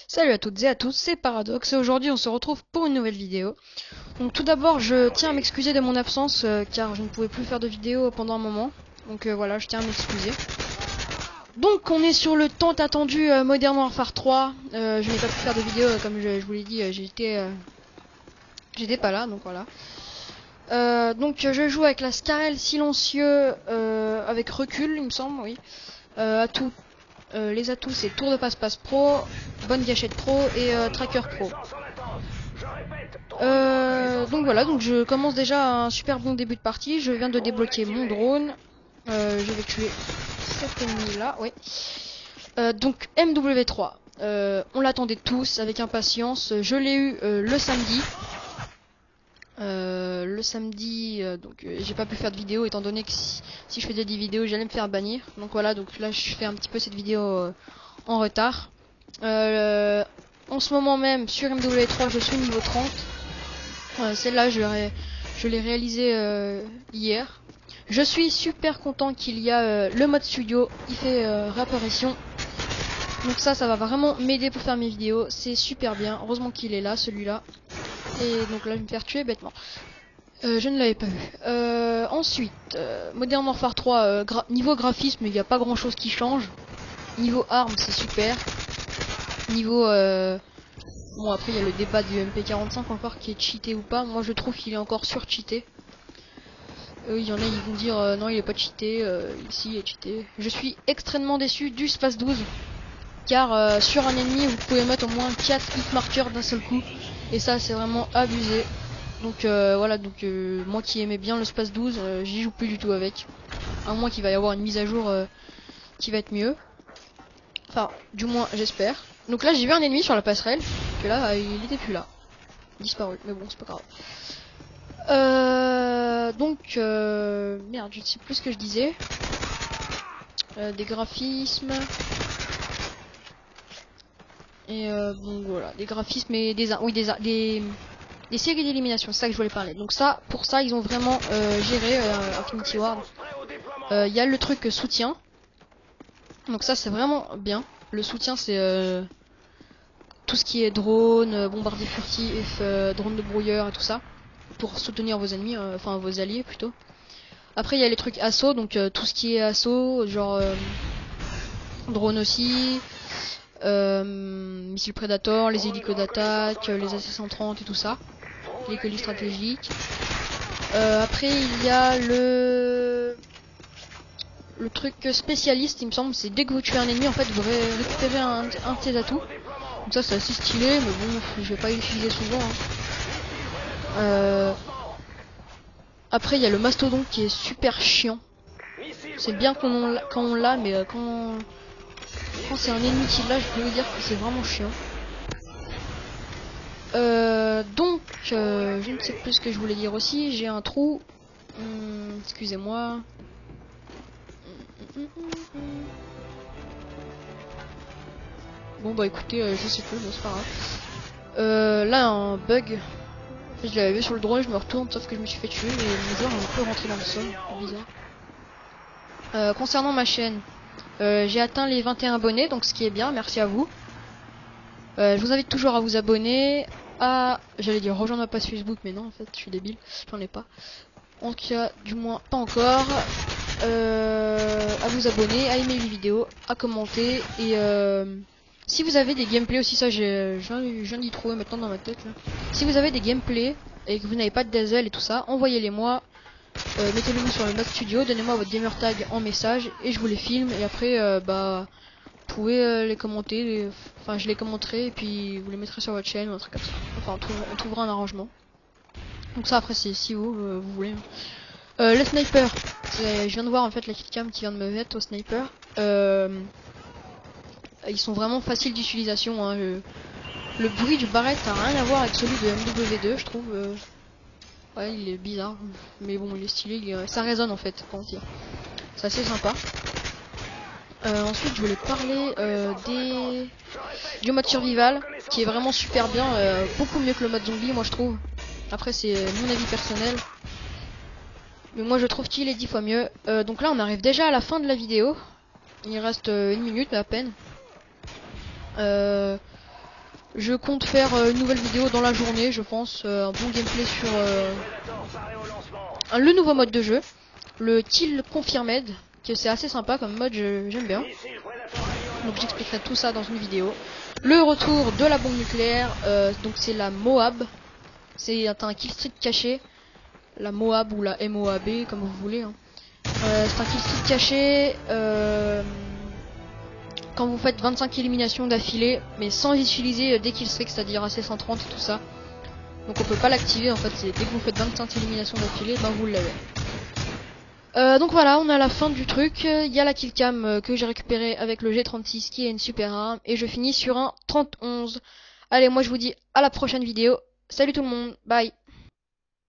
Salut à toutes et à tous, c'est Paradox et aujourd'hui on se retrouve pour une nouvelle vidéo. Donc tout d'abord je tiens à m'excuser de mon absence car je ne pouvais plus faire de vidéo pendant un moment. Donc voilà, je tiens à m'excuser. Donc on est sur le tant attendu Modern Warfare 3. Je n'ai pas pu faire de vidéo comme je vous l'ai dit, j'étais pas là, donc voilà. Donc je joue avec la Scarel silencieux avec recul il me semble, oui. Atout. Les atouts c'est tour de passe-passe pro, bonne gâchette pro et tracker pro. Donc voilà, donc je commence déjà un super bon début de partie. Je viens de débloquer mon drone. Je vais tuer cet ennemi là, oui. Donc MW3, on l'attendait tous avec impatience. Je l'ai eu le samedi. Donc j'ai pas pu faire de vidéo étant donné que si je faisais des vidéos j'allais me faire bannir. Donc voilà, donc là je fais un petit peu cette vidéo en retard. En ce moment même sur MW3 je suis niveau 30. Celle-là je l'ai réalisée hier. Je suis super content qu'il y a le mode studio, il fait réapparition. Donc ça va vraiment m'aider pour faire mes vidéos, c'est super bien. Heureusement qu'il est là, celui-là. Et donc là je vais me faire tuer bêtement. Je ne l'avais pas vu. Ensuite, Modern Warfare 3, niveau graphisme, il n'y a pas grand chose qui change. Niveau armes, c'est super. Niveau... Bon, après, il y a le débat du MP45 encore qui est cheaté ou pas. Moi, je trouve qu'il est encore sur-cheaté. Il y en a, ils vont dire non, il est pas cheaté. Ici, il est cheaté. Je suis extrêmement déçu du Space 12. Car sur un ennemi, vous pouvez mettre au moins 4 hit markers d'un seul coup. Et ça, c'est vraiment abusé. Donc voilà, donc moi qui aimais bien le Space 12, j'y joue plus du tout avec. À moins qu'il va y avoir une mise à jour qui va être mieux. Enfin, du moins, j'espère. Donc là, j'ai vu un ennemi sur la passerelle. Que là, il était plus là. Disparu. Mais bon, c'est pas grave. Merde, je ne sais plus ce que je disais. Des graphismes. Et bon, voilà. Des graphismes et des séries d'élimination, c'est ça que je voulais parler. Donc ça, pour ça, ils ont vraiment géré Infinity Ward. Il y a le truc soutien. Donc ça, c'est vraiment bien. Le soutien, c'est tout ce qui est drone, bombardier furtif, drone de brouilleur et tout ça. Pour soutenir vos ennemis, enfin vos alliés plutôt. Après, il y a les trucs assaut, donc tout ce qui est assaut, genre drone aussi. Missiles Predator, les hélicos d'attaque, les AC-130 et tout ça. Les colis stratégiques. Après il y a le truc spécialiste, il me semble, c'est dès que vous tuez un ennemi en fait vous récupérez un de ses atouts. Donc ça c'est assez stylé, mais bon je vais pas l'utiliser souvent. Après il y a le mastodonte qui est super chiant. C'est bien quand on l'a, mais quand c'est un ennemi qui l'a, je peux vous dire que c'est vraiment chiant. Je ne sais plus ce que je voulais dire aussi. J'ai un trou. Excusez-moi. Bon bah écoutez, je sais plus, bon, c'est pas grave. Là un bug. Je l'avais vu sur le drone, je me retourne, sauf que je me suis fait tuer et mon joueur est un peu rentré dans le sol. Bizarre. Concernant ma chaîne, j'ai atteint les 21 abonnés, donc ce qui est bien, merci à vous. Je vous invite toujours à vous abonner, j'allais dire rejoindre ma page Facebook, mais non en fait je suis débile, j'en ai pas. En tout cas, du moins pas encore. À vous abonner, à aimer les vidéos, à commenter et si vous avez des gameplays aussi, ça je viens d'y trouver maintenant dans ma tête là. Si vous avez des gameplays et que vous n'avez pas de diesel et tout ça, envoyez-les moi. Mettez-les sur le mode studio, donnez-moi votre gamer tag en message et je vous les filme et après vous pouvez les commenter, enfin je les commenterai et puis vous les mettrez sur votre chaîne ou un truc comme ça. Enfin on trouvera un arrangement. Donc ça après c'est si vous voulez. Le sniper, je viens de voir en fait la killcam qui vient de me mettre au sniper. Ils sont vraiment faciles d'utilisation. Hein. Le bruit du barrette n'a rien à voir avec celui de MW2 je trouve. Ouais il est bizarre, mais bon il est stylé, ça résonne en fait quand on tire. C'est assez sympa. Ensuite je voulais parler du mode survival qui est vraiment super bien, beaucoup mieux que le mode zombie moi je trouve. Après c'est mon avis personnel, mais moi je trouve qu'il est 10 fois mieux. Donc là on arrive déjà à la fin de la vidéo, il reste une minute à peine. Je compte faire une nouvelle vidéo dans la journée, je pense, un bon gameplay sur le nouveau mode de jeu, le Kill Confirmed, que c'est assez sympa comme mode, j'aime bien. Donc j'expliquerai tout ça dans une vidéo. Le retour de la bombe nucléaire, donc c'est la Moab, c'est un kill streak caché, la Moab ou la MOAB comme vous voulez. Hein. C'est un kill streak caché. Quand vous faites 25 éliminations d'affilée, mais sans utiliser des killstreaks, c'est-à-dire AC130 et tout ça. Donc on peut pas l'activer en fait, c'est dès que vous faites 25 éliminations d'affilée, ben vous l'avez. Donc voilà, on est à la fin du truc. Il y a la killcam que j'ai récupérée avec le G36 qui est une super arme. Et je finis sur un 30-11. Allez, moi je vous dis à la prochaine vidéo. Salut tout le monde, bye.